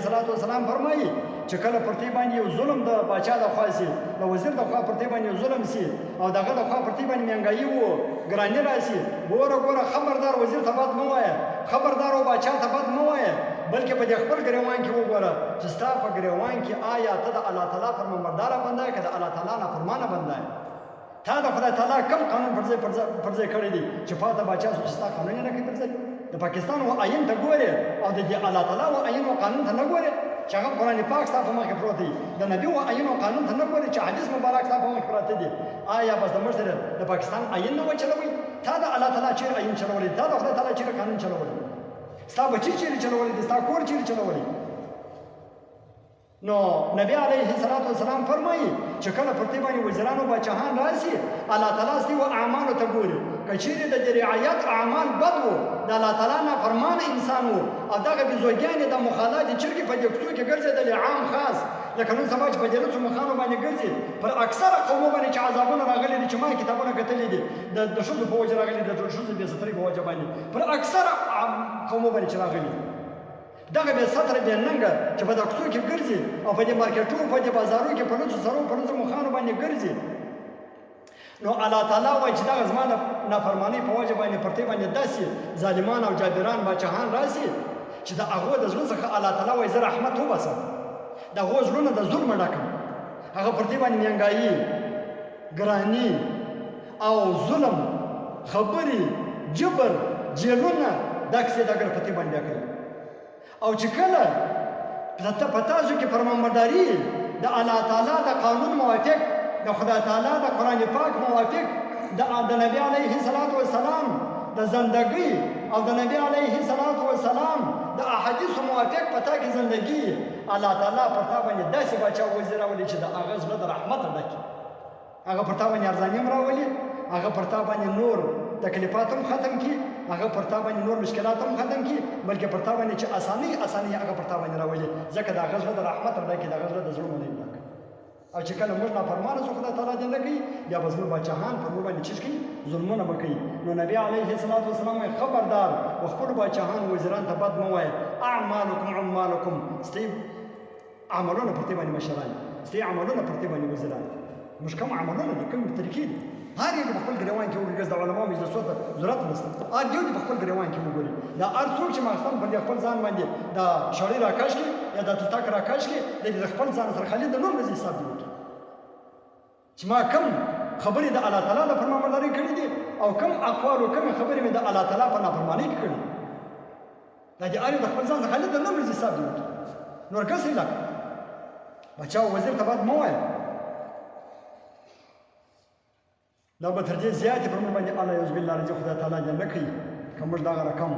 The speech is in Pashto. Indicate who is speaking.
Speaker 1: السلام فرمایي چې کله پر دې باندې یو ظلم د باچا د خوا سي د وزیر د خوا پر دې باندې یو ظلم سي او دغه د خوا پر دې باندې مهنګایي و ګراني راسي ګوره خبردار وزیر ته بد مه وایه خبردار او باچا ته بد مه وایه بلکې په دې خپل ګریوان کې وګوره چې ستا په ګریوان کې آیا ته د الله تعالی فرمانبرداره بنده یې که د الله تعالی نافرمانه بنده یې تا د خدای تعالی کوم قانون پر ځای کړی دی چې پاته باچا شو چې ستا قانون یې نه کوي پر ځای د پاکستان و آیین ته ګورې او د الله تعالی و آیین و قانون ته نه ګورې چې هغه قرآن پاک ستا په مخ کې پروت دی د نبي و آیین و قانون ته نه ګورې چې حدیث مبارک ستا په مخ کې پراته دي آیا بس د موږ سره د پاکستان آیین نه وچلوئ تا د الله تعالی چیرې آیین چلولی تا د خدای تعالی چیرې قانون چلولی ستا بچی چیرې چلولی دي ستا کور چیرې چلولی نو نبی علیه السلام فرمایي چې کله پر دې باندې وزیران او باچاهان راسي الله تعالی ستاسو اعمالو ته ګوري که چیرې د رعایت اعمال بد وو د الله تعالی نافرمانه انسان وو او دغه بېزوګیانې د مخالات چرګې په دې کوڅو کې ګرځېدلې عام خاص لکه نن سبا چې په جنتو مخانو باندې ګرځي پر اکثره قومو باندې چې عذابونه راغلي دي چې ما کتابونه کتلي دي د ښځو په وجه راغلي دي د ښځو بې سترۍ په وجه باندې پر اکثره قومو باندې چې راغلي دي دغه بې ستره بې ننګه چې په دغه کوڅو کې ګرځي او په دې مارکیټونو په دې بازارونو کې په لوڅو سرو په لوڅو مخانو باندې ګرځي نو الله تعالی وایي چې دغه زما د نافرمانۍ په وجه باندې پر دې باندې داسې ظالمان او جابران باچاهان راسي چې د هغو د زړه څخه الله تعالی وایي زه رحمت وباسم د هغو زړونه د ظلم ډکم هغه پر دې باندې مهنګایي ګراني او ظلم خبرې جبر جیلونه دا کیسې دګر په دې باندې کوي او چې کله په تاسو کې فرمانبرداري د الله تعالی د قانون موافق د خدای تعالی د قرآن پاک موافق د نبی علیه السلام د زندګۍ او د نبی علیه السلام د احادیثو موافق په تا کې زندګي الله تعالی پر تا باندې داسې باچا وزیر راولي چې د هغه زړه د رحمت ډکي هغه پر تا باندې ارزاني هم راولي هغه پر تا باندې نور تکلیفات هم ختم کی هغه پر تا باندې نور مشکلات هم ختم کی بلکې پر تا باندې چې اساني هغه پر تا باندې راولي ځکه د هغه زړه د رحمت ډکي د هغه زړه د زړونو نه ډک او چې کله موږ نافرمانه شو خدای تعالی دې نه کوي بیا به زموږ باچاهان پر موږ باندې چیز کوي ظلمونه به کوي نو نبی علیه السلام وایي خبردار و خپلو باچاهان وزیران ته بد مه وایه اعمالکم عمالکم ستاسې عملونه پر دې باندې مشران ستاسې عملونه پر دې باندې وزیران موږ کوم عملونه دي کوم طریقې دي هر یو په خپل ګریوان کې وګوري د علماو مجلسو ته ضرورت نشته هر یو په خپل ګریوان کې وګوري دا هر څوک چې ماخستن پر خپل ځان باندې د شړې راکاش کې یا د تتاک راکاش کې د خپل ځان سره خالي د نور مزي حساب دی چې ما کوم خبرې د الله تعالی د فرمانبردارۍ کړې دي او کوم اقوال او کوم خبرې مې د الله تعالی په نافرمانۍ کې کړې دا د هر یو د خپل ځان سره خالي د نور مزي حساب دی نور کس نه بچا وزیر ته باید مو وایي دا به تر دې زیاتې پر موږ باندې الله یعوذ بالله رضی خدای تعالی دې نه کوي که موږ دغه رقم